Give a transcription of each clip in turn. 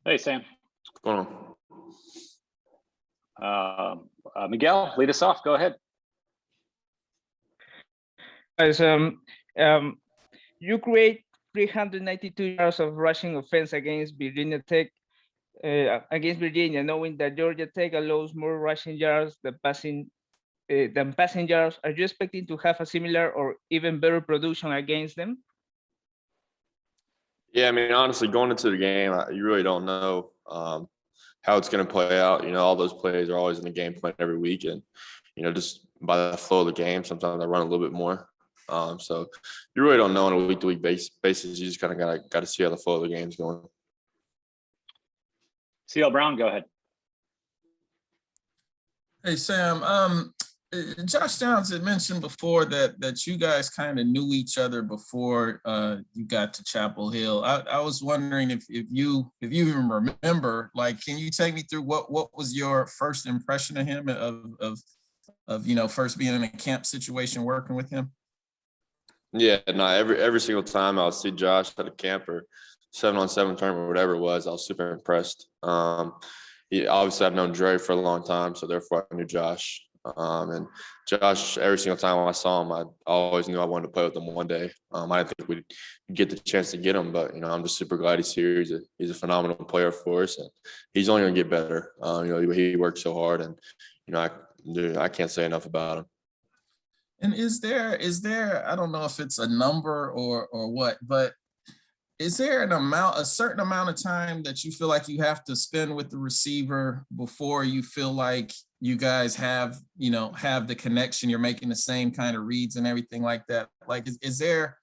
Hey, Sam. What's going on? Miguel, lead us off. Go ahead. Guys, you create 392 yards of rushing offense against Virginia Tech, against Virginia, knowing that Georgia Tech allows more rushing yards than passing yards. Are you expecting to have a similar or even better production against them? Yeah, I mean, honestly, going into the game, you really don't know how it's going to play out. All those plays are always in the game plan every week, and just by the flow of the game, sometimes I run a little bit more. So you really don't know on a week-to-week basis. You just kind of got to see how the flow of the game's going. CL Brown, go ahead. Hey, Sam. Josh Downs had mentioned before that you guys kind of knew each other before you got to Chapel Hill. I was wondering if you even remember, can you take me through what was your first impression of him of first being in a camp situation working with him? Yeah, no, every single time I would see Josh at a camp or 7-on-7 tournament or whatever it was, I was super impressed. Obviously I've known Dre for a long time, so therefore I knew Josh. And Josh, every single time I saw him, I always knew I wanted to play with him one day. I didn't think we'd get the chance to get him, but I'm just super glad he's here. He's a phenomenal player for us, and he's only going to get better. He works so hard, and I can't say enough about him. And is there I don't know if it's a number or what, but is there a certain amount of time that you feel like you have to spend with the receiver before you feel like you guys have the connection, you're making the same kind of reads and everything like that? Is there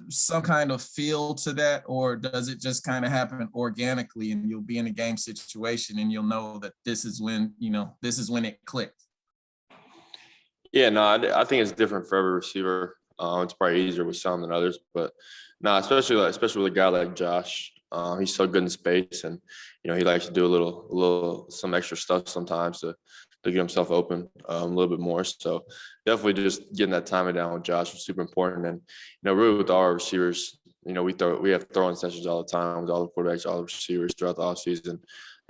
some kind of feel to that, or does it just kind of happen organically and you'll be in a game situation and you'll know that this is when it clicked? Yeah, no, I think it's different for every receiver. It's probably easier with some than others, but no, especially with a guy like Josh. He's so good in space, and he likes to do some extra stuff sometimes to get himself open a little bit more. So definitely just getting that timing down with Josh was super important. And really with our receivers, we have throwing sessions all the time with all the quarterbacks, all the receivers throughout the offseason.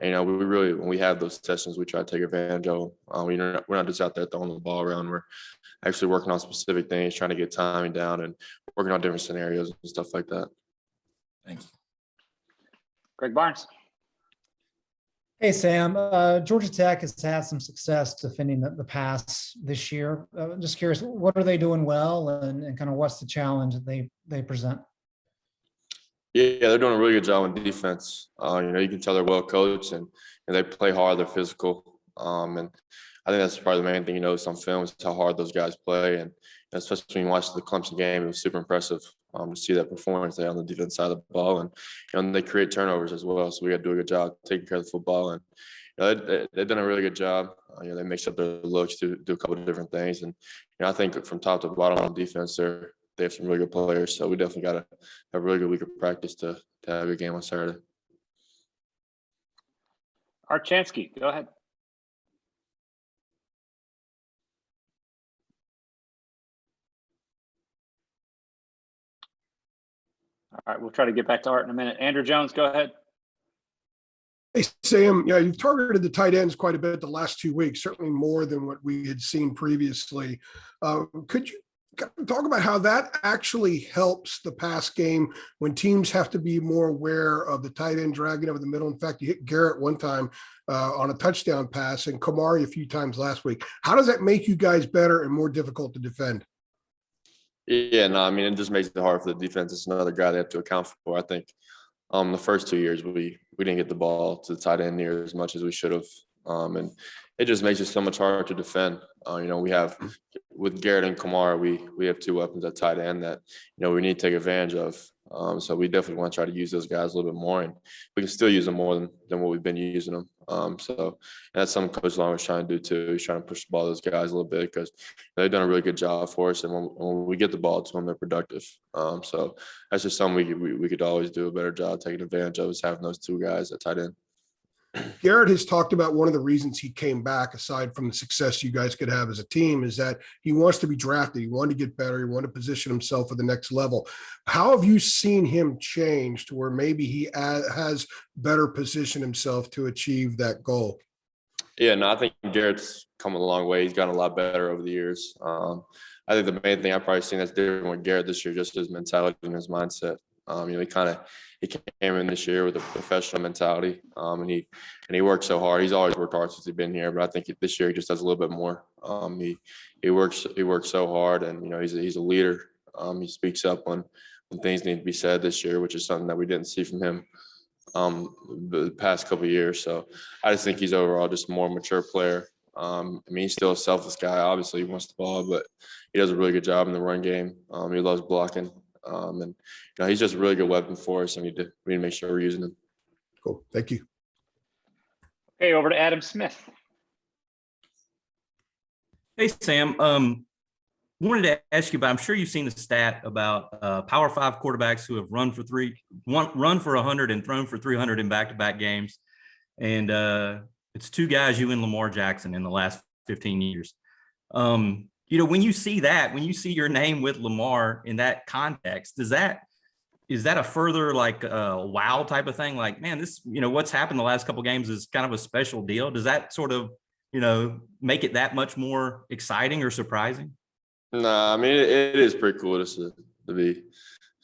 And we really, when we have those sessions, we try to take advantage of them. We're not just out there throwing the ball around. We're actually working on specific things, trying to get timing down and working on different scenarios and stuff like that. Thank you. Greg Barnes. Hey, Sam. Georgia Tech has had some success defending the pass this year. Just curious, what are they doing well, and kind of what's the challenge that they present? Yeah, they're doing a really good job on defense. You can tell they're well coached and they play hard. They're physical. And I think that's probably the main thing you notice on film is how hard those guys play. And especially when you watch the Clemson game, it was super impressive to see that performance there on the defense side of the ball. And they create turnovers as well. So we got to do a good job taking care of the football. And they've done a really good job. They mix up their looks, do a couple of different things. And I think from top to bottom on defense, they have some really good players. So we definitely got to have a really good week of practice to have a good game on Saturday. Art Chansky, go ahead. All right, we'll try to get back to Art in a minute. Andrew Jones, go ahead. Hey, Sam. Yeah, you've targeted the tight ends quite a bit the last 2 weeks, certainly more than what we had seen previously. Could you talk about how that actually helps the pass game when teams have to be more aware of the tight end dragging over the middle? In fact, you hit Garrett one time on a touchdown pass and Kamari a few times last week. How does that make you guys better and more difficult to defend? Yeah, no, I mean, it just makes it hard for the defense. It's another guy they have to account for. I think the first 2 years we didn't get the ball to the tight end near as much as we should have. And it just makes it so much harder to defend. We have with Garrett and Kamara, we have two weapons at tight end that, we need to take advantage of. So we definitely want to try to use those guys a little bit more, and we can still use them more than what we've been using them. So that's something Coach Long was trying to do too. He's trying to push the ball to those guys a little bit because they've done a really good job for us. And when we get the ball to them, they're productive. So that's just something we could always do a better job taking advantage of, is having those two guys at tight end. Garrett has talked about one of the reasons he came back, aside from the success you guys could have as a team, is that he wants to be drafted. He wanted to get better. He wanted to position himself at the next level. How have you seen him change to where maybe he has better positioned himself to achieve that goal? Yeah, no, I think Garrett's come a long way. He's gotten a lot better over the years. I think the main thing I've probably seen that's different with Garrett this year, just his mentality and his mindset. He came in this year with a professional mentality, and he worked so hard. He's always worked hard since he's been here, but I think this year he just does a little bit more. He works so hard, and he's a leader. He speaks up when things need to be said this year, which is something that we didn't see from him the past couple of years. So I just think he's overall just a more mature player. He's still a selfless guy. Obviously, he wants the ball, but he does a really good job in the run game. He loves blocking. He's just a really good weapon for us, and we need to make sure we're using him. Cool. Thank you. Okay, over to Adam Smith. Hey, Sam. Wanted to ask you about, I'm sure you've seen the stat about Power 5 quarterbacks who have run for 100 and thrown for 300 in back-to-back games. And it's two guys, you and Lamar Jackson, in the last 15 years. When you see that, when you see your name with Lamar in that context, is that a further wow type of thing? Like, man, this, what's happened the last couple of games is kind of a special deal. Does that sort of, make it that much more exciting or surprising? Nah, it is pretty cool to be,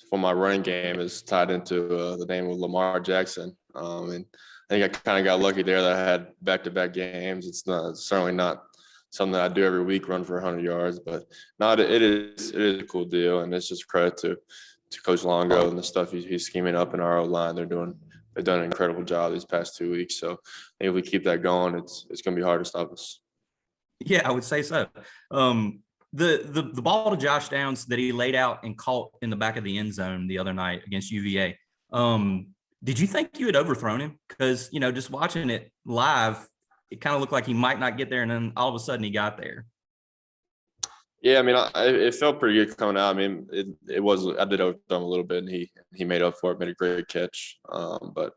for my running game is tied into the name of Lamar Jackson. And I think I kind of got lucky there that I had back-to-back games. It's certainly not something that I do every week, run for 100 yards, but no, it is a cool deal, and it's just a credit to Coach Longo and the stuff he's scheming up in our O-line. They've done an incredible job these past 2 weeks. So I think if we keep that going, it's going to be hard to stop us. Yeah, I would say so. The ball to Josh Downs that he laid out and caught in the back of the end zone the other night against UVA. Did you think you had overthrown him? Because, just watching it live, it kind of looked like he might not get there, and then all of a sudden he got there. Yeah, it felt pretty good coming out. It was, I did overthrow him a little bit, and he made up for it, made a great catch. But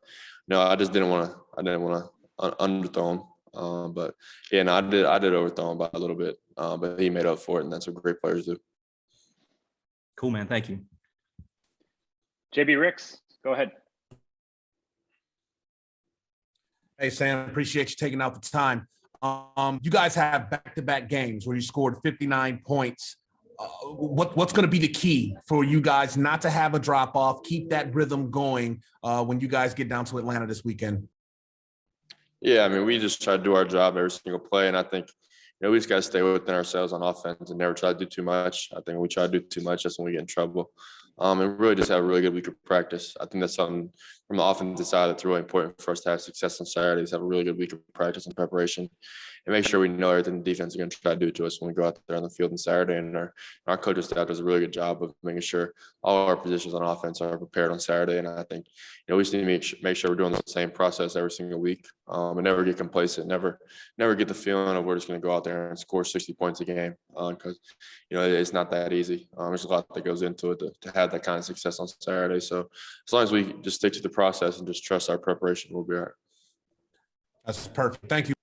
no, I didn't want to underthrow him. But yeah, no, I did overthrow him by a little bit, but he made up for it, and that's what great players do. Cool, man. Thank you. JB Ricks, go ahead. Hey, Sam, appreciate you taking out the time. You guys have back-to-back games where you scored 59 points. What's going to be the key for you guys not to have a drop-off, keep that rhythm going when you guys get down to Atlanta this weekend? Yeah, we just try to do our job every single play, and I think we just got to stay within ourselves on offense and never try to do too much. I think when we try to do too much, that's when we get in trouble. And really just have a really good week of practice. I think that's something from the offensive side that's really important for us to have success on Saturdays, have a really good week of practice and preparation, and make sure we know everything the defense is going to try to do to us when we go out there on the field on Saturday. And our coaching staff does a really good job of making sure all our positions on offense are prepared on Saturday. And I think, we just need to make sure we're doing the same process every single week, and never get complacent, never get the feeling of we're just going to go out there and score 60 points a game, because, it's not that easy. There's a lot that goes into it to have that kind of success on Saturday. So as long as we just stick to the process and just trust our preparation, we'll be all right. That's perfect. Thank you.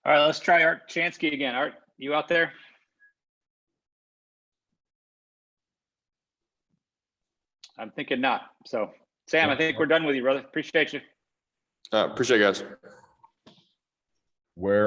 All right, let's try Art Chansky again. Art, you out there? I'm thinking not. So, Sam, I think we're done with you, brother. Appreciate you. Appreciate it, guys. Where